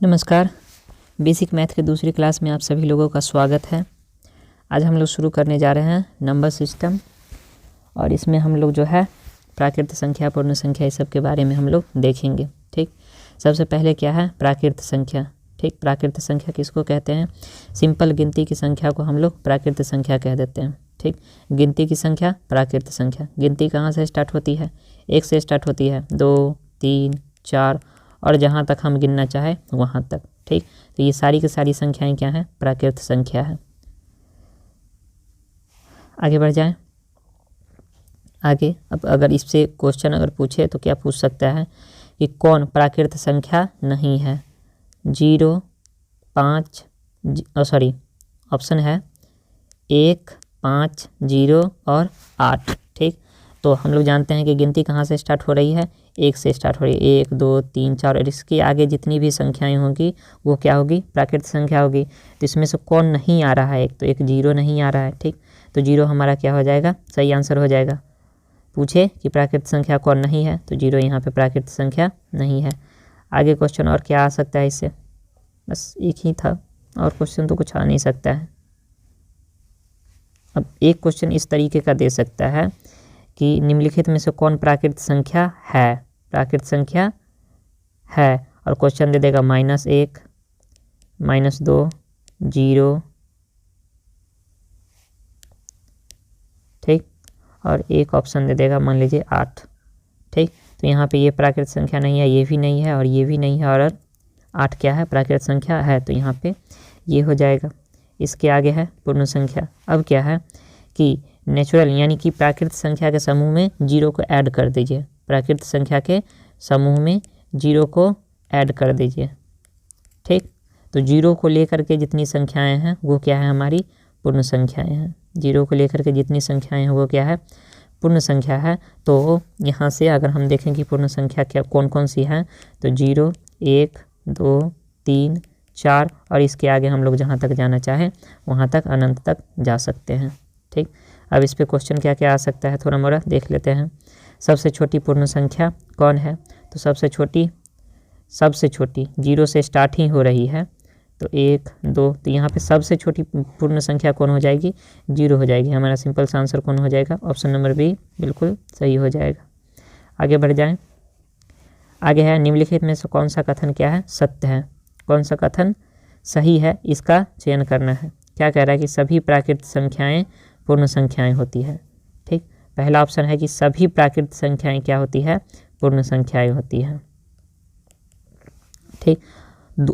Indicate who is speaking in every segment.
Speaker 1: नमस्कार। Basic math के दूसरी क्लास में आप सभी लोगों का स्वागत है। आज हम लोग शुरू करने जा रहे हैं नंबर सिस्टम, और इसमें हम लोग जो है प्राकृत संख्या, पूर्ण संख्या, इस सब के बारे में हम लोग देखेंगे। ठीक, सबसे पहले क्या है प्राकृत संख्या। ठीक, प्राकृत संख्या किसको कहते हैं? सिंपल गिनती की संख्या को हम लोग प्राकृत संख्या कह देते हैं। ठीक, गिनती की संख्या प्राकृत संख्या। गिनती कहाँ से स्टार्ट होती है? 1 से स्टार्ट होती है, 2, 3, 4 और जहाँ तक हम गिनना चाहे वहाँ तक। ठीक, तो ये सारी की सारी संख्याएं क्या हैं? प्राकृत संख्या है। आगे बढ़ जाएं। आगे अब अगर इससे क्वेश्चन अगर पूछे तो क्या पूछ सकता है कि कौन प्राकृत संख्या नहीं है? 0, 5 ऑप्शन है 1, 5, 0 और 8। ठीक, तो हम लोग जानते हैं कि गिनती कहाँ से स्टार्ट हो रही है? 1 से स्टार्ट हो रही है। 1, 2, 3, 4 और इसके आगे जितनी भी संख्याएं होंगी वो क्या होगी? प्राकृत संख्या होगी। तो इसमें से कौन नहीं आ रहा है? एक तो एक 0 नहीं आ रहा है। ठीक, तो 0 हमारा क्या हो जाएगा? सही आंसर हो जाएगा। पूछे कि प्राकृत संख्या कौन नहीं है, तो 0 यहाँ पे प्राकृत संख्या नहीं है। आगे क्वेश्चन और क्या आ सकता है इससे? बस एक ही था, और क्वेश्चन तो कुछ आ नहीं सकता है। अब एक क्वेश्चन इस तरीके का दे सकता है कि निम्नलिखित में से कौन प्राकृत संख्या है? प्राकृत संख्या है, और क्वेश्चन दे देगा -1, -2, 0। ठीक, और एक ऑप्शन दे देगा मान लीजिए 8। ठीक, तो यहाँ पे ये प्राकृत संख्या नहीं है, ये भी नहीं है और ये भी नहीं है, और 8 क्या है? प्राकृत संख्या है। तो यहाँ पे ये हो जाएगा। इसके आगे है पूर्ण संख्या। अब क्या है कि नेचुरल यानी कि प्राकृत संख्या के समूह में 0 को ऐड कर दीजिए। प्राकृत संख्या के समूह में 0 को ऐड कर दीजिए। ठीक, तो 0 को लेकर के जितनी संख्याएं हैं वो क्या है? हमारी पूर्ण संख्याएं हैं। 0 को लेकर के जितनी संख्याएं हैं वो क्या है? पूर्ण संख्या है। तो यहाँ से अगर हम देखें कि पूर्ण संख्या क्या कौन कौन सी है, तो 0, 1, 2, 3, 4 और इसके आगे हम लोग जहाँ तक जाना चाहें वहाँ तक अनंत तक जा सकते हैं। ठीक, अब इस पे क्वेश्चन क्या क्या आ सकता है थोड़ा मोड़ा देख लेते हैं। सबसे छोटी पूर्ण संख्या कौन है? तो सबसे छोटी 0 से स्टार्ट ही हो रही है, तो 1, 2। तो यहाँ पे सबसे छोटी पूर्ण संख्या कौन हो जाएगी? 0 हो जाएगी। हमारा सिंपल सा आंसर कौन हो जाएगा? ऑप्शन नंबर बी बिल्कुल सही हो जाएगा। आगे बढ़ जाएं। आगे है निम्नलिखित में से कौन सा कथन क्या है? सत्य है। कौन सा कथन सही है? इसका चयन करना है। क्या कह रहा है कि सभी प्राकृत संख्याएं पूर्ण संख्याएं होती है। ठीक, पहला ऑप्शन है कि सभी प्राकृत संख्याएं क्या होती है? पूर्ण संख्याएं होती है। ठीक,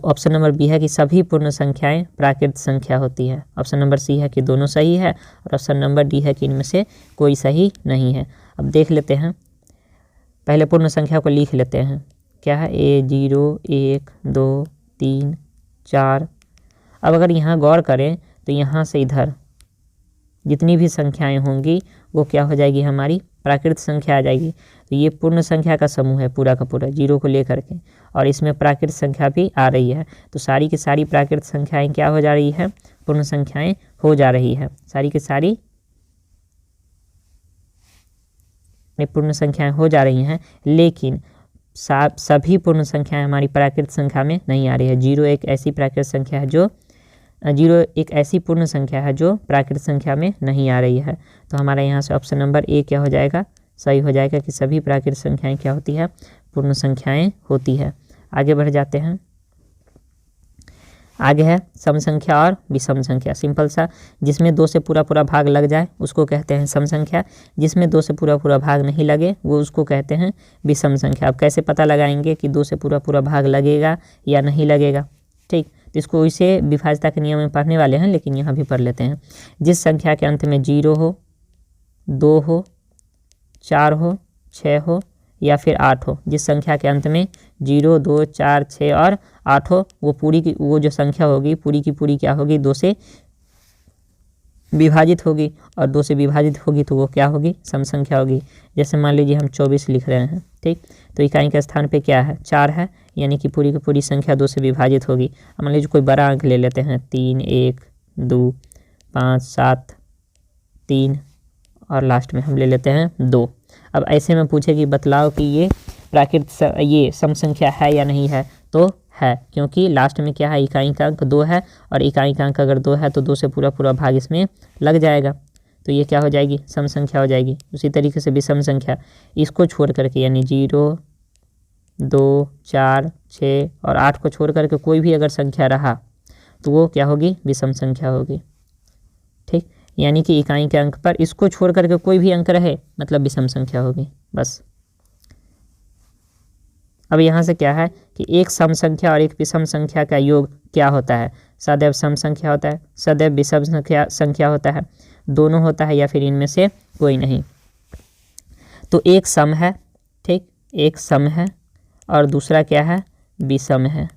Speaker 1: ऑप्शन नंबर बी है कि सभी पूर्ण संख्याएं प्राकृत संख्या होती है। ऑप्शन नंबर सी है कि दोनों सही है, और ऑप्शन नंबर डी है कि इनमें से कोई सही नहीं है। अब देख लेते हैं, पहले पूर्ण संख्या को लिख लेते हैं। क्या है? 0, 1, 2, 3, 4। अब अगर यहाँ गौर करें तो यहाँ से इधर जितनी भी संख्याएं होंगी वो क्या हो जाएगी? हमारी प्राकृत संख्या आ जाएगी। तो ये पूर्ण संख्या का समूह है पूरा का पूरा 0 को लेकर के, और इसमें प्राकृत संख्या भी आ रही है। तो सारी की सारी प्राकृत संख्याएं क्या हो जा रही है? पूर्ण संख्याएं हो जा रही है। सारी की सारी पूर्ण संख्याएं हो जा रही हैं, लेकिन सभी पूर्ण संख्याएं हमारी प्राकृत संख्या में नहीं आ रही है। 0 एक ऐसी प्राकृत संख्या है जो 0 एक ऐसी पूर्ण संख्या है जो प्राकृत संख्या में नहीं आ रही है। तो हमारा यहाँ से ऑप्शन नंबर ए क्या हो जाएगा? सही हो जाएगा कि सभी प्राकृत संख्याएं क्या होती है? पूर्ण संख्याएं होती है। आगे बढ़ जाते हैं। आगे है सम संख्या और विषम संख्या। सिंपल सा, जिसमें 2 से पूरा पूरा भाग लग जाए उसको कहते हैं सम संख्या। जिसमें 2 से पूरा पूरा भाग नहीं लगे वो उसको कहते हैं विषम संख्या। अब कैसे पता लगाएंगे कि 2 से पूरा पूरा भाग लगेगा या नहीं लगेगा? ठीक, तो इसको इसे विभाज्यता के नियम में पढ़ने वाले हैं, लेकिन यहाँ भी पढ़ लेते हैं। जिस संख्या के अंत में 0 हो, 2 हो, 4 हो, 6 हो या फिर 8 हो, जिस संख्या के अंत में 0, 2, 4, 6 और 8 हो, वो जो संख्या होगी पूरी की पूरी क्या होगी? 2 से विभाजित होगी, और 2 से विभाजित होगी तो वो क्या होगी? सम संख्या होगी। जैसे मान लीजिए हम 24 लिख रहे हैं। ठीक, तो इकाई के स्थान पे क्या है? 4 है, यानी कि पूरी की पूरी संख्या 2 से विभाजित होगी। अब मान लीजिए कोई बड़ा अंक ले लेते हैं, 3, 1, 2, 5, 7, 3 और लास्ट में हम ले लेते हैं 2। अब ऐसे में पूछे कि बतलाओ कि ये प्राकृत ये सम संख्या है या नहीं है, तो है, क्योंकि लास्ट में क्या है, इकाई का अंक 2 है, और इकाई का अंक अगर 2 है तो 2 से पूरा पूरा भाग इसमें लग जाएगा, तो ये क्या हो जाएगी, सम संख्या हो जाएगी। उसी तरीके से विषम संख्या, इसको छोड़ करके यानी 0, 2, 4, 6 और 8 को छोड़ करके कोई भी अगर संख्या रहा तो वो क्या होगी, विषम संख्या होगी। ठीक, यानी कि इकाई के अंक पर इसको छोड़ करके कोई भी अंक रहे मतलब विषम संख्या होगी बस। अब यहाँ से क्या है कि एक सम संख्या और एक विषम संख्या का योग क्या होता है, सदैव सम संख्या होता है, सदैव विषम संख्या होता है, दोनों होता है, या फिर इनमें से कोई नहीं। तो एक सम है, ठीक, एक सम है और दूसरा क्या है, विषम है।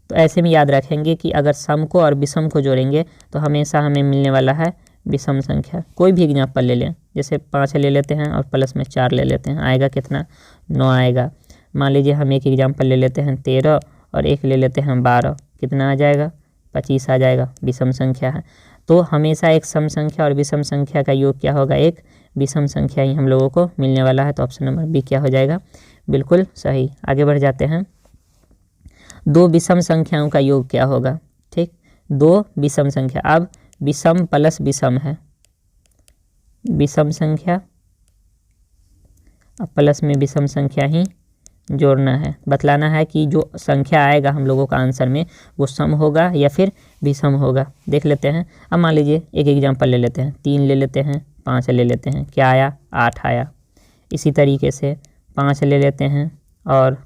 Speaker 1: तो ऐसे में याद रखेंगे कि अगर सम को और विषम को जोड़ेंगे तो हमेशा हमें मिलने वाला है विषम संख्या। कोई भी एग्जाम्पल ले लें, जैसे 5 ले लेते हैं और प्लस में 4 ले लेते हैं, आएगा कितना, 9 आएगा। मान लीजिए हम एक एग्जाम्पल ले लेते हैं 13 और एक ले लेते हैं 12, कितना आ जाएगा, 25 आ जाएगा, विषम संख्या है। तो हमेशा एक सम संख्या और विषम संख्या का योग क्या होगा, एक विषम संख्या ही हम लोगों को मिलने वाला है। तो ऑप्शन नंबर बी क्या हो जाएगा, बिल्कुल सही। आगे बढ़ जाते हैं, दो विषम संख्याओं का योग क्या होगा, ठीक, दो विषम संख्या, अब विषम प्लस विषम है, विषम संख्या प्लस में विषम संख्या ही जोड़ना है, बतलाना है कि जो संख्या आएगा हम लोगों का आंसर में वो सम होगा या फिर विषम होगा। देख लेते हैं, अब मान लीजिए एक एग्जांपल ले लेते हैं, 3 ले लेते हैं, 5 ले लेते हैं, क्या आया, 8 आया। इसी तरीके से 5 ले लेते हैं और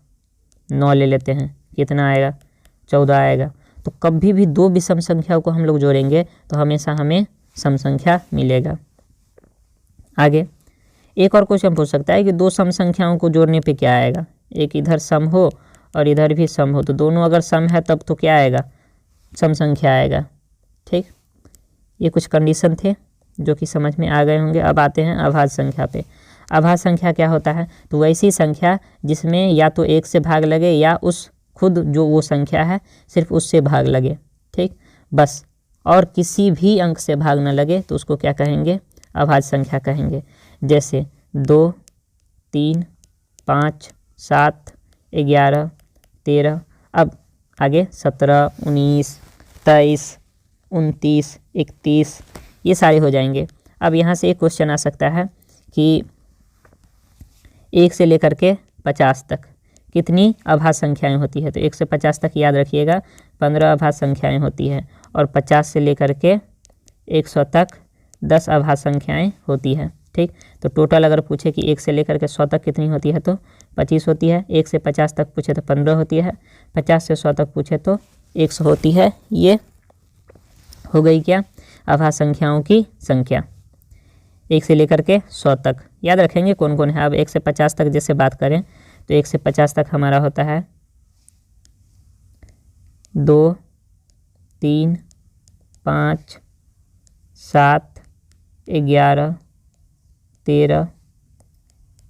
Speaker 1: 9 ले लेते हैं, कितना आएगा, 14 आएगा। तो कभी भी दो विषम संख्याओं को हम लोग जोड़ेंगे तो हमेशा हमें सम संख्या मिलेगा। आगे एक और क्वेश्चन पूछ सकता है कि दो सम संख्याओं को जोड़ने पे क्या आएगा, एक इधर सम हो और इधर भी सम हो, तो दोनों अगर सम है तब तो क्या आएगा, सम संख्या आएगा। ठीक, ये कुछ कंडीशन थे जो कि समझ में आ गए होंगे। अब आते हैं अभाज्य संख्या पे। अभाज्य संख्या क्या होता है, तो वैसी संख्या जिसमें या तो 1 से भाग लगे या उस खुद जो वो संख्या है सिर्फ उससे भाग लगे, ठीक, बस, और किसी भी अंक से भाग न लगे तो उसको क्या कहेंगे, अभाज्य संख्या कहेंगे। जैसे 2, 3, 5, 7, 11, 13, अब आगे 17, 19, 23, 29, 31, ये सारे हो जाएंगे। अब यहाँ से एक क्वेश्चन आ सकता है कि 1 से लेकर के 50 तक कितनी अभाज्य संख्याएं होती है, तो 1 से 50 तक याद रखिएगा 15 अभाज्य संख्याएं होती है, और 50 से लेकर के 100 तक 10 अभाज्य संख्याएं होती है। ठीक, तो टोटल अगर पूछे कि 1 से लेकर के 100 तक कितनी होती है तो 25 होती है, 1 से 50 तक पूछे तो 15 होती है, 50 से 100 तक पूछे तो 100 होती है। ये हो गई क्या, अभाज्य संख्याओं की संख्या 1 से लेकर के 100 तक। याद रखेंगे कौन कौन है। अब 1 से 50 तक जैसे बात करें तो 1 से 50 तक हमारा होता है 2, 3, 5, 7, 11, 13,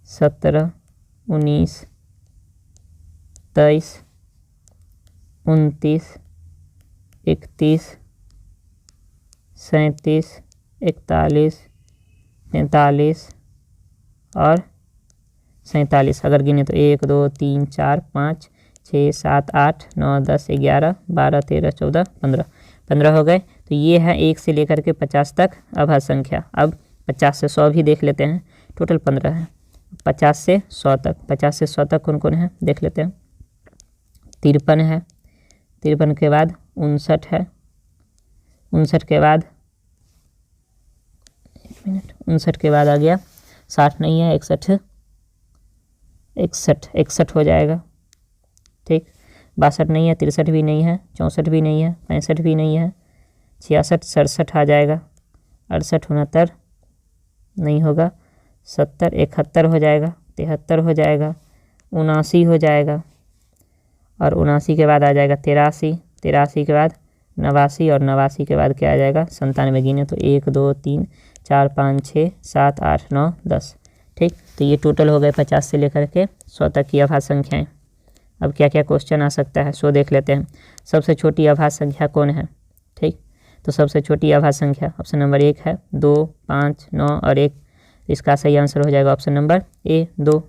Speaker 1: 17, 19, 23, 29, 31, 37, 41, 43 और 47। अगर गिने तो 1, 2, 3, 4, 5, 6, 7, 8, 9, 10, 11, 12, 13, 14, 15 हो गए। तो ये है 1 से लेकर के 50 तक अभाज्य संख्या। अब 50 से 100 भी देख लेते हैं, टोटल 15 है। 50 से 100 तक, 50 से 100 तक कौन कौन है देख लेते हैं। 53 है, 53 के बाद 59 है, 59 के बाद 59 के बाद आ गया 60 नहीं है, 61 हो जाएगा। ठीक, 62 नहीं है, 63 भी नहीं है, 64 भी नहीं है, 65 भी नहीं है, 66, 67 आ जाएगा, 68, 69 नहीं होगा, 70, 71 हो जाएगा, 73 हो जाएगा, 79 हो जाएगा, और 79 के बाद आ जाएगा 83, 83 के बाद 89, और 89 के बाद क्या आ जाएगा 97। गिने तो 1, 2, 3, 4, 5, 6, 7, 8, 9, 10। ठीक, तो ये टोटल हो गए 50 से लेकर के 100 तक की अभाज्य संख्याएं। अब क्या क्या क्वेश्चन आ सकता है सो देख लेते हैं। सबसे छोटी अभाज्य संख्या कौन है, ठीक, तो सबसे छोटी अभाज्य संख्या ऑप्शन नंबर 1 है, 2, 5, 9 और 1। इसका सही आंसर हो जाएगा ऑप्शन नंबर ए 2।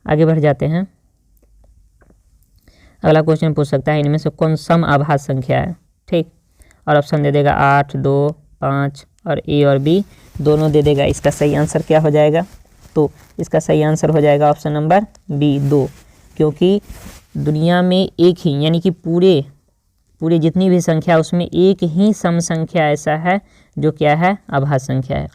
Speaker 1: आगे बढ़ जाते हैं। अगला क्वेश्चन पूछ सकता है इनमें से कौन सम आभाज्य संख्या है, ठीक। और ऑप्शन दे देगा 8, 2, 5 और ए और बी दोनों दे देगा। इसका सही आंसर क्या हो जाएगा? तो इसका सही आंसर हो जाएगा ऑप्शन नंबर बी 2, क्योंकि दुनिया में एक ही यानी कि पूरे जितनी भी संख्या उसमें एक ही सम संख्या ऐसा है जो क्या है? आभाज्य संख्या है।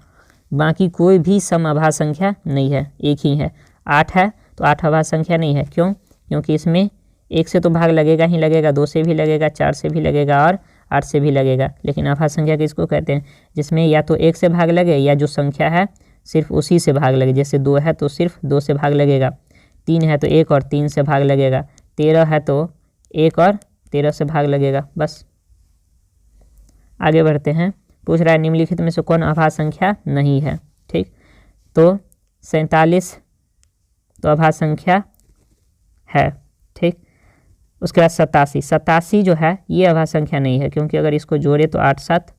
Speaker 1: बाकी कोई भी सम आभाज्य संख्या नहीं है, एक ही है। 8 है तो 8 आभाज्य संख्या नहीं है। क्यों? क्योंकि इसमें 1 से तो भाग लगेगा ही लगेगा, 2 से भी लगेगा, 4 से भी लगेगा और 8 से भी लगेगा। लेकिन आभाज्य संख्या किसको कहते हैं? जिसमें या तो 1 से भाग लगे या जो संख्या है सिर्फ उसी से भाग लगे। जैसे 2 है तो सिर्फ 2 से भाग लगेगा, 3 है तो 1 और 3 से भाग लगेगा, 13 है तो 1 और 13 से भाग लगेगा। बस आगे बढ़ते हैं। पूछ रहा है निम्नलिखित में से कौन आभाज्य संख्या नहीं है, ठीक। तो 47 तो आभाज्य संख्या है, ठीक। उसके बाद 87 जो है ये आभाज्य संख्या नहीं है, क्योंकि अगर इसको जोड़े तो 8, 7,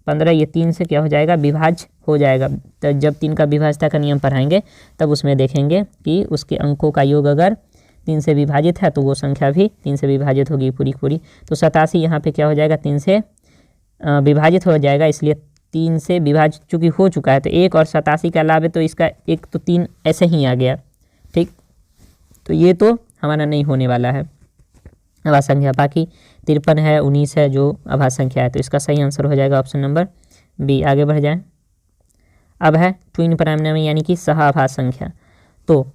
Speaker 1: 15 ये 3 से क्या हो जाएगा? विभाज्य हो जाएगा। तो जब 3 का विभाज्यता का नियम पढ़ाएंगे तब उसमें देखेंगे कि उसके अंकों का योग अगर 3 से विभाजित है तो वो संख्या भी 3 से विभाजित होगी पूरी पूरी। तो 87 यहाँ पे क्या हो जाएगा? 3 से विभाजित हो जाएगा, इसलिए 3 से विभाजित चूँकि हो चुका है तो 1 और 87 के अलावा तो इसका 1 तो 3 ऐसे ही आ गया, ठीक। तो ये तो हमारा नहीं होने वाला है आभाज्य संख्या। बाकी 53 है, 19 है जो आभाज्य संख्या है। तो इसका सही आंसर हो जाएगा ऑप्शन नंबर बी। आगे बढ़ जाएं। अब है ट्विन प्राइमरी यानी कि सह आभाज्य संख्या। तो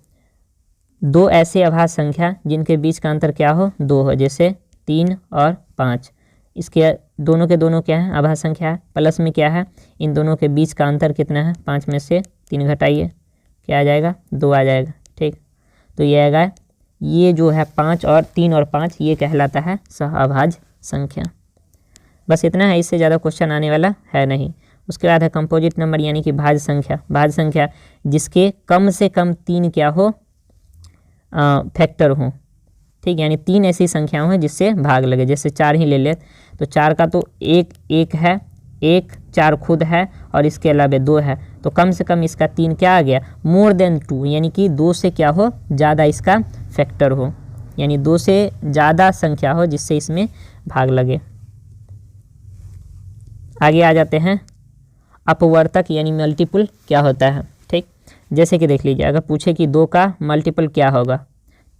Speaker 1: 2 ऐसे आभाज्य संख्या जिनके बीच का अंतर क्या हो? 2 हो, जैसे 3 और 5। इसके दोनों के दोनों क्या है? आभाज्य संख्या है। प्लस में क्या है? इन दोनों के बीच का अंतर कितना है? 5 में से 3 घटाइए, क्या आ जाएगा? 2 आ जाएगा, ठीक। तो ये आएगा, ये जो है 5 और 3 और 5 ये कहलाता है सह आभाज्य संख्या। बस इतना है, इससे ज़्यादा क्वेश्चन आने वाला है नहीं। उसके बाद है कंपोजिट नंबर यानी कि भाज्य संख्या। भाज्य संख्या जिसके कम से कम 3 क्या हो? फैक्टर हो, ठीक। यानी 3 ऐसी संख्याओं हैं जिससे भाग लगे। जैसे 4 ही ले ले तो 4 का तो 1 है, 1 4 खुद है और इसके अलावा 2 है, तो कम से कम इसका 3 क्या आ गया? मोर देन 2, यानी कि 2 से क्या हो? ज़्यादा इसका फैक्टर हो, यानी 2 से ज़्यादा संख्या हो जिससे इसमें भाग लगे। आगे आ जाते हैं अपवर्तक यानी मल्टीपल क्या होता है, ठीक। जैसे कि देख लीजिए, अगर पूछे कि 2 का मल्टीपल क्या होगा,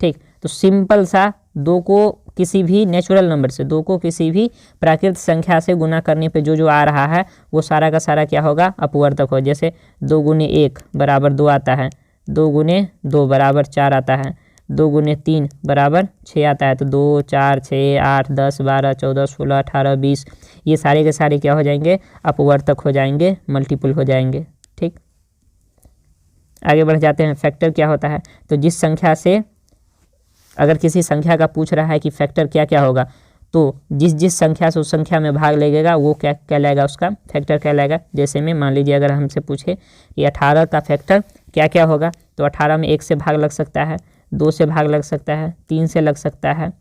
Speaker 1: ठीक, तो सिंपल सा 2 को किसी भी नेचुरल नंबर से, 2 को किसी भी प्राकृतिक संख्या से गुना करने पे जो आ रहा है वो सारा का सारा क्या होगा? अपवर्तक हो। जैसे 2 गुने 1 बराबर 2 आता है, 2 गुने 2 बराबर 4 आता है, 2 गुने 3 बराबर 6 आता है। तो 2, 4, 6, 8, 10, 12, 14, 16, 18, 20 ये सारे के सारे क्या हो जाएंगे? अपवर्तक हो जाएंगे, मल्टीपल हो जाएंगे, ठीक। आगे बढ़ जाते हैं। फैक्टर क्या होता है? तो जिस संख्या से अगर किसी संख्या का पूछ रहा है कि फैक्टर क्या क्या होगा, तो जिस संख्या से उस संख्या में भाग लगेगा वो क्या कहलाएगा? उसका फैक्टर कहलाएगा। जैसे में मान लीजिए अगर हमसे पूछे कि 18 का फैक्टर क्या क्या होगा, तो 18 में 1 से भाग लग सकता है, 2 से भाग लग सकता है, 3 से लग सकता है,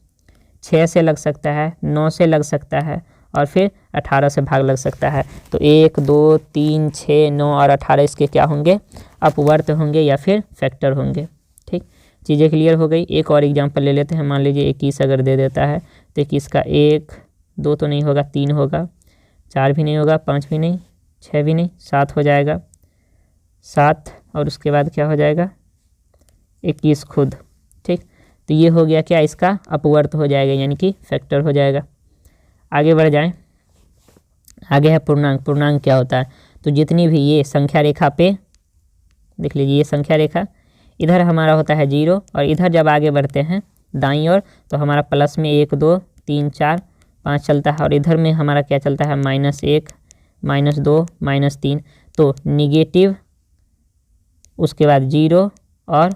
Speaker 1: 6 से लग सकता है, 9 से लग सकता है और फिर 18 से भाग लग सकता है। तो 1, 2, 3, 6, 9 और 18 इसके क्या होंगे? अपवर्त होंगे या फिर फैक्टर होंगे, ठीक। चीज़ें क्लियर हो गई। एक और एग्जांपल ले लेते हैं। मान लीजिए 21 अगर दे देता है तो 21 का 1, 2 तो नहीं होगा, 3 होगा, 4 भी नहीं होगा, 5 भी नहीं, 6 भी नहीं, 7 हो जाएगा, 7 और उसके बाद क्या हो जाएगा? 21 खुद, ठीक। तो ये हो गया क्या? इसका अपवर्त हो जाएगा यानी कि फैक्टर हो जाएगा। आगे बढ़ जाएं। आगे है पूर्णांक। पूर्णांक क्या होता है? तो जितनी भी ये संख्या रेखा पे देख लीजिए, ये संख्या रेखा इधर हमारा होता है 0 और इधर जब आगे बढ़ते हैं दाईं ओर तो हमारा प्लस में 1, 2, 3, 4, 5 चलता है और इधर में हमारा क्या चलता है? -1, -2, -3। तो निगेटिव, उसके बाद 0 और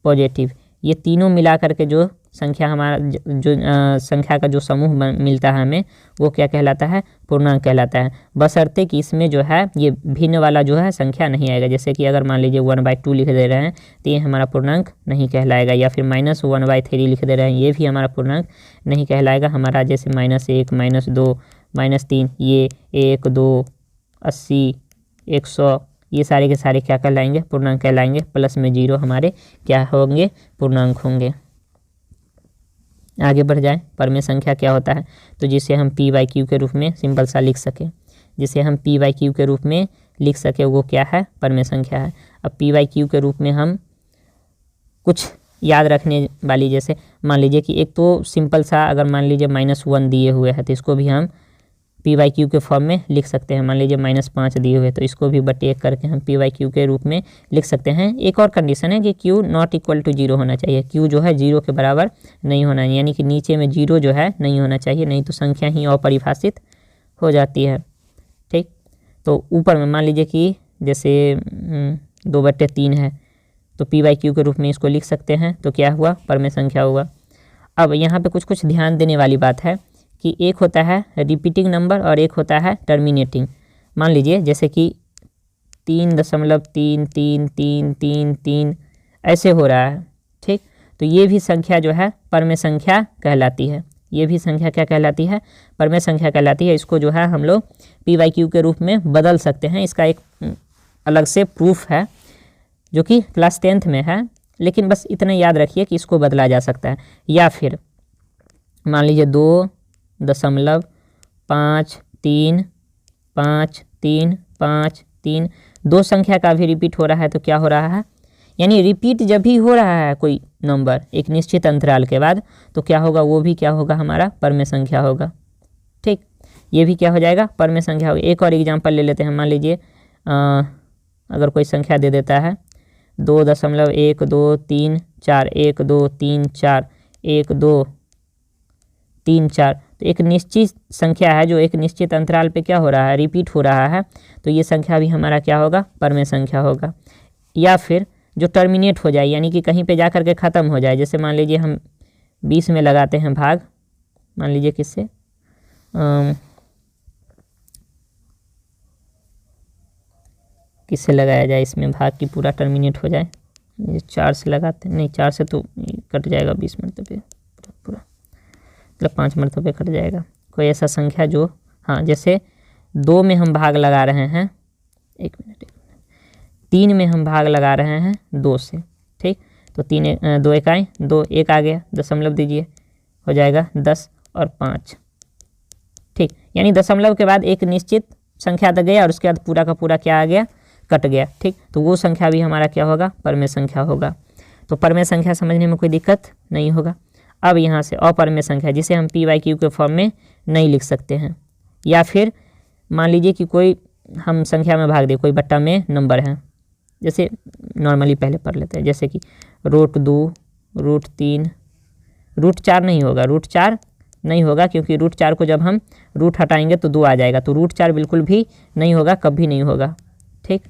Speaker 1: पॉजिटिव, ये तीनों मिला करके जो संख्या हमारा जो संख्या का जो समूह मिलता है हमें, वो क्या कहलाता है? पूर्णांक कहलाता है। बशर्ते कि इसमें जो है ये भिन्न वाला जो है संख्या नहीं आएगा। जैसे कि अगर मान लीजिए 1/2 लिख दे रहे हैं तो ये हमारा पूर्णांक नहीं कहलाएगा, या फिर -1/3 लिख दे रहे हैं, ये भी हमारा पूर्णांक नहीं कहलाएगा। हमारा जैसे -1, -2, -3 ये 1, 2, 80, 100 ये सारे के सारे क्या कहलाएंगे? पूर्णांक कहलाएंगे। प्लस में 0 हमारे क्या होंगे? पूर्णांक होंगे। आगे बढ़ जाए, परमेय संख्या क्या होता है, तो जिसे हम p/q के रूप में सिंपल सा लिख सकें, जिसे हम p/q के रूप में लिख सके वो क्या है, परमेय संख्या है। अब p/q के रूप में हम कुछ याद रखने वाली, जैसे मान लीजिए कि एक तो सिंपल सा अगर मान लीजिए -1 दिए हुए हैं तो इसको भी हम p/q के फॉर्म में लिख सकते हैं। मान लीजिए -5 दिए हुए तो इसको भी बटे 1 करके हम p/q के रूप में लिख सकते हैं। एक और कंडीशन है कि q नॉट इक्वल टू 0 होना चाहिए, q जो है 0 के बराबर नहीं होना, यानी कि नीचे में 0 जो है नहीं होना चाहिए, नहीं तो संख्या ही अपरिभाषित हो जाती है। ठीक, तो ऊपर में मान लीजिए कि जैसे 2/3 है तो p/q के रूप में इसको लिख सकते हैं, तो क्या हुआ, परमेय संख्या होगा। अब यहाँ पे कुछ ध्यान देने वाली बात है कि एक होता है रिपीटिंग नंबर और एक होता है टर्मिनेटिंग। मान लीजिए जैसे कि 3.333333 ऐसे हो रहा है, ठीक, तो ये भी संख्या जो है परमेय संख्या कहलाती है। ये भी संख्या क्या कहलाती है, परमेय संख्या कहलाती है। इसको जो है हम लोग p/q के रूप में बदल सकते हैं। इसका एक अलग से प्रूफ है जो कि क्लास 10th में है, लेकिन बस इतना याद रखिए कि इसको बदला जा सकता है। या फिर मान लीजिए 2.535353 दो संख्या का भी रिपीट हो रहा है, तो क्या हो रहा है, यानी रिपीट जब भी हो रहा है कोई नंबर एक निश्चित अंतराल के बाद, तो क्या होगा, वो भी क्या होगा, हमारा परमेय संख्या होगा। ठीक, ये भी क्या हो जाएगा, परमेय संख्या होगी। एक और एग्जांपल ले लेते हैं। मान लीजिए अगर कोई संख्या दे देता है 2.1234 1234 1234, तो एक निश्चित संख्या है जो एक निश्चित अंतराल पे क्या हो रहा है, रिपीट हो रहा है, तो ये संख्या भी हमारा क्या होगा, परमेय संख्या होगा। या फिर जो टर्मिनेट हो जाए, यानी कि कहीं पे जा कर के ख़त्म हो जाए, जैसे मान लीजिए हम 20 में लगाते हैं भाग, मान लीजिए किससे, किससे लगाया जाए इसमें भाग की पूरा टर्मिनेट हो जाए, 4 से लगाते हैं, नहीं 4 से तो कट जाएगा 20 मरतबे पूरा, मतलब 5 मरतबे कट जाएगा। कोई ऐसा संख्या जो, हाँ, जैसे 2 में हम भाग लगा रहे हैं, 3 में हम भाग लगा रहे हैं 2 से, ठीक, तो 2 इकाई 2 1 आ गया, दशमलव दीजिए, हो जाएगा 10 और 5, ठीक, यानी दशमलव के बाद एक निश्चित संख्या तक गया और उसके बाद पूरा का पूरा क्या आ गया, कट गया। ठीक, तो वो संख्या भी हमारा क्या होगा, परमेय संख्या होगा। तो परमेय संख्या समझने में कोई दिक्कत नहीं होगा। अब यहाँ से अपरमेय संख्या, जिसे हम p/q के फॉर्म में नहीं लिख सकते हैं। या फिर मान लीजिए कि कोई हम संख्या में भाग दे, कोई बट्टा में नंबर है, जैसे नॉर्मली पहले पढ़ लेते हैं, जैसे कि √2 √3 √4 नहीं होगा, √4 नहीं होगा, क्योंकि √4 को जब हम रूट हटाएंगे तो 2 आ जाएगा, तो √4 बिल्कुल भी नहीं होगा, कभी नहीं होगा। ठीक,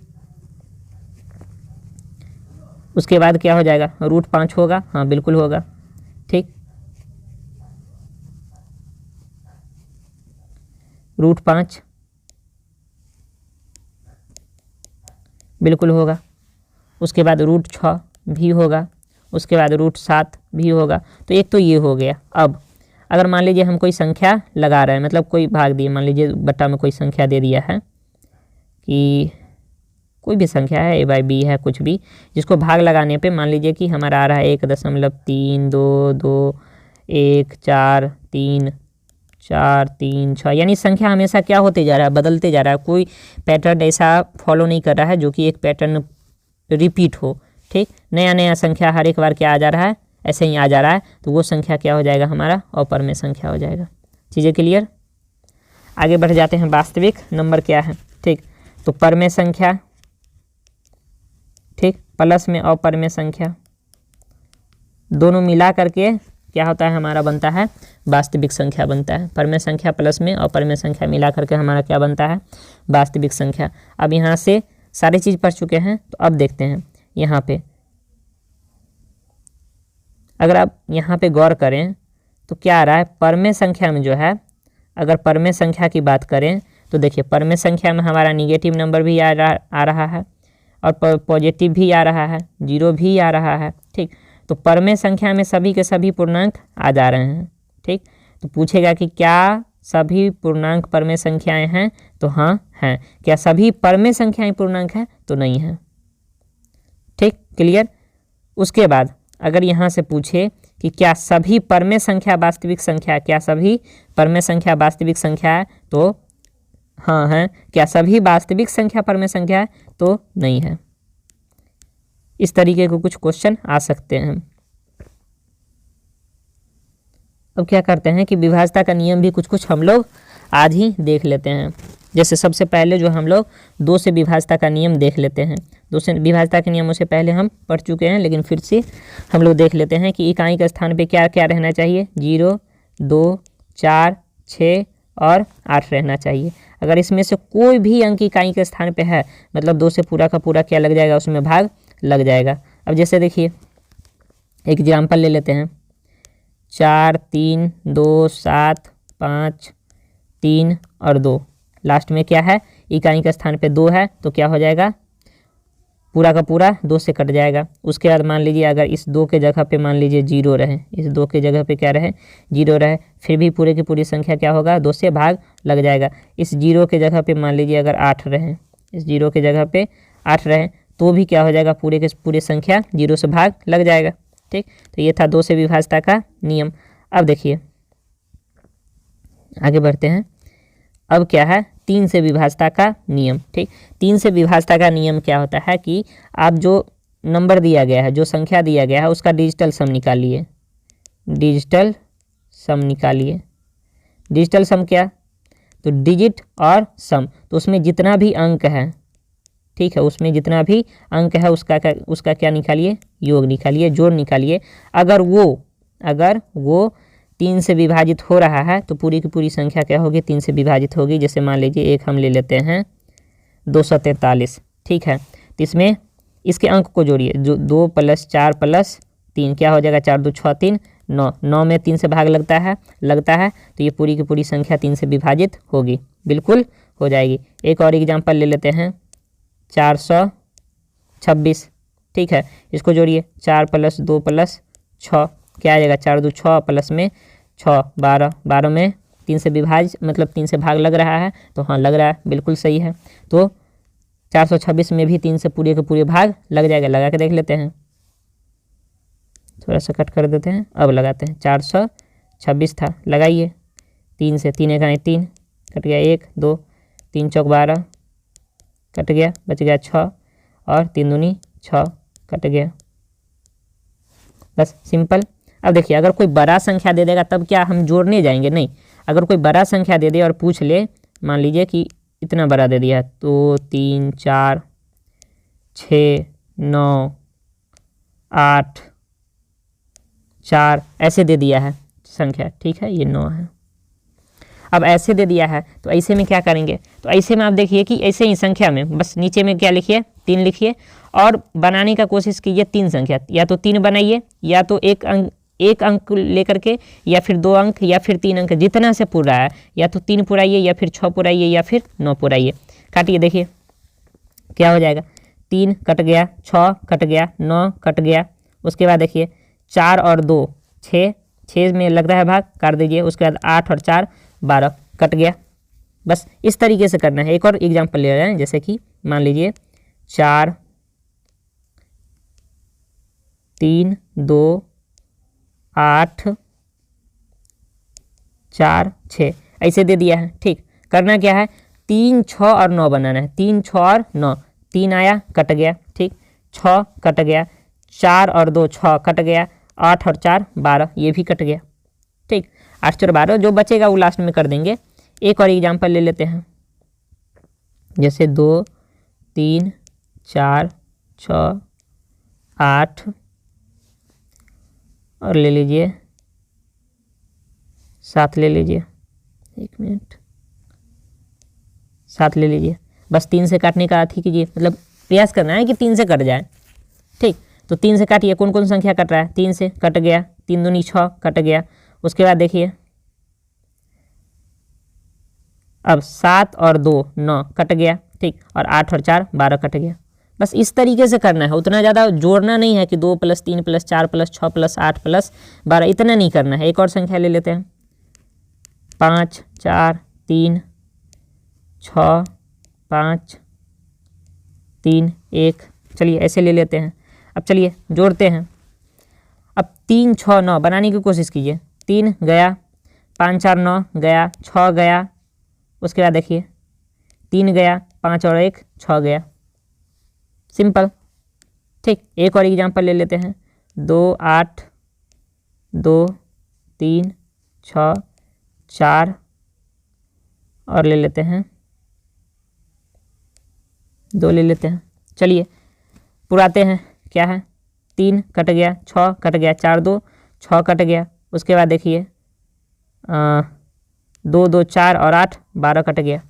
Speaker 1: उसके बाद क्या हो जाएगा, √5 होगा, हाँ बिल्कुल होगा। ठीक, √5 बिल्कुल होगा। उसके बाद √6 भी होगा, उसके बाद √7 भी होगा। तो एक तो ये हो गया। अब अगर मान लीजिए हम कोई संख्या लगा रहे हैं, मतलब कोई भाग दिए, मान लीजिए बट्टा में कोई संख्या दे दिया है कि कोई भी संख्या है a/b है, कुछ भी, जिसको भाग लगाने पे मान लीजिए कि हमारा आ रहा है 1.322433 यानी संख्या हमेशा क्या होते जा रहा है, बदलते जा रहा है। कोई पैटर्न ऐसा फॉलो नहीं कर रहा है जो कि एक पैटर्न रिपीट हो। ठीक, नया नया संख्या हर एक बार क्या आ जा रहा है, ऐसे ही आ जा रहा है, तो वो संख्या क्या हो जाएगा, हमारा अपरमेय संख्या हो जाएगा। चीज़ें क्लियर। आगे बढ़ जाते हैं, वास्तविक नंबर क्या है। ठीक, तो परमेय संख्या, ठीक, प्लस में अपरमेय संख्या, दोनों मिला करके क्या होता है, हमारा बनता है वास्तविक संख्या बनता है। परमेय संख्या प्लस में अपरमेय संख्या मिला करके हमारा क्या बनता है, वास्तविक संख्या। अब यहाँ से सारी चीज़ पढ़ चुके हैं, तो अब देखते हैं यहाँ पे, अगर आप यहाँ पे गौर करें तो क्या आ रहा है, परमेय संख्या में जो है, अगर परमेय संख्या की बात करें तो देखिए परमेय संख्या में हमारा निगेटिव नंबर भी आ रहा है और पॉजिटिव भी आ रहा है, 0 भी आ रहा है। ठीक, तो परमेय संख्या में सभी के सभी पूर्णांक आ जा रहे हैं। ठीक, तो पूछेगा कि क्या सभी पूर्णांक परमेय संख्याएं हैं, तो हाँ हैं। क्या सभी परमेय संख्याएं पूर्णांक हैं, तो नहीं है। ठीक, क्लियर। उसके बाद अगर यहाँ से पूछे कि क्या सभी परमेय संख्या वास्तविक संख्या, क्या सभी परमेय संख्या वास्तविक संख्या है, तो हाँ है। क्या सभी वास्तविक संख्या परमेय संख्या है, तो नहीं है। इस तरीके के कुछ क्वेश्चन आ सकते हैं। अब क्या करते हैं कि विभाज्यता का नियम भी कुछ कुछ हम लोग आज ही देख लेते हैं। जैसे सबसे पहले जो हम लोग 2 से विभाज्यता का नियम देख लेते हैं। 2 से विभाज्यता के नियमों से पहले हम पढ़ चुके हैं, लेकिन फिर से हम लोग देख लेते हैं कि इकाई के स्थान पे क्या क्या रहना चाहिए। 0, 2, 4, 6 और 8 रहना चाहिए। अगर इसमें से कोई भी अंक इकाई के स्थान पे है, मतलब 2 से पूरा का पूरा क्या लग जाएगा, उसमें भाग लग जाएगा। अब जैसे देखिए एग्जाम्पल ले लेते हैं। 4, 3, 2, 7, 5, 3 और 2। लास्ट में क्या है, इकाई का स्थान पे 2 है, तो क्या हो जाएगा, पूरा का पूरा 2 से कट जाएगा। उसके बाद मान लीजिए अगर इस 2 के जगह पे मान लीजिए 0 रहे, इस 2 के जगह पे क्या रहे, 0 रहे, फिर भी पूरे की पूरी संख्या क्या होगा, 2 से भाग लग जाएगा। इस 0 के जगह पे मान लीजिए अगर 8 रहे, इस 0 के जगह पे 8 रहे, तो भी क्या हो जाएगा, पूरे के पूरी संख्या 0 से भाग लग जाएगा। ठीक, तो ये था 2 से विभाज्यता का नियम। अब देखिए आगे बढ़ते हैं। अब क्या है, 3 से विभाज्यता का नियम। ठीक, 3 से विभाज्यता का नियम क्या होता है कि आप जो नंबर दिया गया है, जो संख्या दिया गया है, उसका डिजिटल सम निकालिए। डिजिटल सम निकालिए। डिजिटल सम क्या, तो डिजिट और सम, तो उसमें जितना भी अंक है, ठीक है, उसमें जितना भी अंक है उसका क्या निकालिए, योग निकालिए, जोड़ निकालिए। अगर वो 3 से विभाजित हो रहा है तो पूरी की पूरी संख्या क्या होगी, 3 से विभाजित होगी। जैसे मान लीजिए एक हम ले लेते हैं 243। ठीक है, तो इसमें इसके अंक को जोड़िए, जो 2 + 4 + 3 क्या हो जाएगा, 4 × 2 = 6, 3 9, 9 में 3 से भाग लगता है, तो ये पूरी की पूरी संख्या 3 से विभाजित होगी, बिल्कुल हो जाएगी। एक और एग्जाम्पल ले लेते हैं 426। ठीक है, इसको जोड़िए, 4 + 2 + 6 क्या आ जाएगा, 4 × 2 = 6 प्लस में 6 12, 12 में 3 से मतलब 3 से भाग लग रहा है, तो हाँ लग रहा है, बिल्कुल सही है। तो 426 में भी 3 से पूरे के पूरे भाग लग जाएगा। लगा के देख लेते हैं, थोड़ा सा कट कर देते हैं, अब लगाते हैं। 426 था, लगाइए 3 से, 3 × 1 3 कट गया, 1 2 3 × 4 12 कट गया, बच गया 6 और 3 दूनी 6 कट गया, बस सिंपल। अब देखिए अगर कोई बड़ा संख्या दे देगा तब क्या हम जोड़ने जाएंगे, नहीं। अगर कोई बड़ा संख्या दे दे और पूछ ले, मान लीजिए कि इतना बड़ा दे दिया है, तो 3 4 6 9 8 4 ऐसे दे दिया है संख्या, ठीक है, ये 9 है। अब ऐसे दे दिया है, तो ऐसे में क्या करेंगे, तो ऐसे में आप देखिए कि ऐसे ही संख्या में बस नीचे में क्या लिखिए, 3 लिखिए और बनाने का कोशिश कीजिए 3 संख्या, या तो 3 बनाइए, या तो एक अंक लेकर के, या फिर 2 अंक, या फिर 3 अंक, जितना से पूरा है, या तो 3 पुराइए, या फिर 6 पुराइए, या फिर 9 पुराइए। काटिए, देखिए क्या हो जाएगा, 3 कट गया, 6 कट गया, 9 कट गया। उसके बाद देखिए 4 और 2 6 में लग रहा है भाग, काट दीजिए। उसके बाद 8 और 4 12 कट गया। बस इस तरीके से करना है। एक और एग्जाम्पल ले रहे हैं, जैसे कि मान लीजिए 4 3 2 8 4 6 ऐसे दे दिया है। ठीक, करना क्या है, 3 6 और 9 बनाना है। 3 6 और 9, 3 आया कट गया, ठीक, 6 कट गया, 4 और 2 6 कट गया, 8 और 4 12 ये भी कट गया। ठीक, 8 4 12, जो बचेगा वो लास्ट में कर देंगे। एक और एग्जाम्पल ले लेते हैं, जैसे 2 3 4 6 8 और ले लीजिए 7 ले लीजिए, 1 मिनट, 7 ले लीजिए। बस 3 से काटने का अथी कीजिए, मतलब प्रयास करना है कि 3 से कट जाए। ठीक, तो 3 से काटिए, कौन कौन संख्या कट रहा है, 3 से कट गया, 3 दूनी 6 कट गया। उसके बाद देखिए अब 7 और 2 9 कट गया, ठीक, और 8 और 4 12 कट गया। बस इस तरीके से करना है, उतना ज़्यादा जोड़ना नहीं है कि 2 + 3 + 4 + 6 + 8 + 12, इतना नहीं करना है। एक और संख्या ले लेते हैं, 5 4 3 6 5 3 1, चलिए ऐसे ले लेते हैं। अब चलिए जोड़ते हैं। अब 3 6 9 बनाने की कोशिश कीजिए। 3 गया, 5 4 9 गया, 6 गया, उसके बाद देखिए 3 गया, 5 और 1 6 गया, सिंपल। ठीक, एक और एग्जांपल ले लेते हैं। 2 8 2 3 6 4 और ले लेते हैं 2 ले लेते हैं। चलिए पुराते हैं, क्या है 3 कट गया, 6 कट गया, 4 2 6 कट गया, उसके बाद देखिए 2 2 4 और 8 12 कट गया।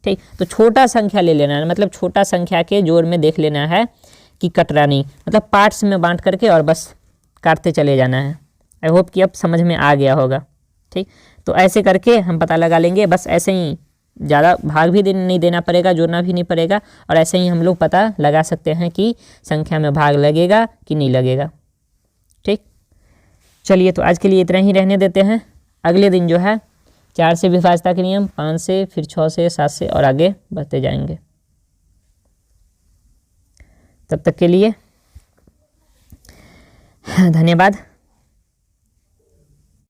Speaker 1: ठीक, तो छोटा संख्या ले लेना है, मतलब छोटा संख्या के जोड़ में देख लेना है कि कट रहा नहीं, मतलब पार्ट्स में बांट करके और बस काटते चले जाना है। आई होप कि अब समझ में आ गया होगा। ठीक, तो ऐसे करके हम पता लगा लेंगे, बस ऐसे ही, ज़्यादा भाग भी नहीं देना पड़ेगा, जोड़ना भी नहीं पड़ेगा, और ऐसे ही हम लोग पता लगा सकते हैं कि संख्या में भाग लगेगा कि नहीं लगेगा। ठीक, चलिए तो आज के लिए इतना ही रहने देते हैं। अगले दिन जो है 4 से विभाज्यता के नियम, 5 से, फिर 6 से, 7 से और आगे बढ़ते जाएंगे। तब तक के लिए धन्यवाद।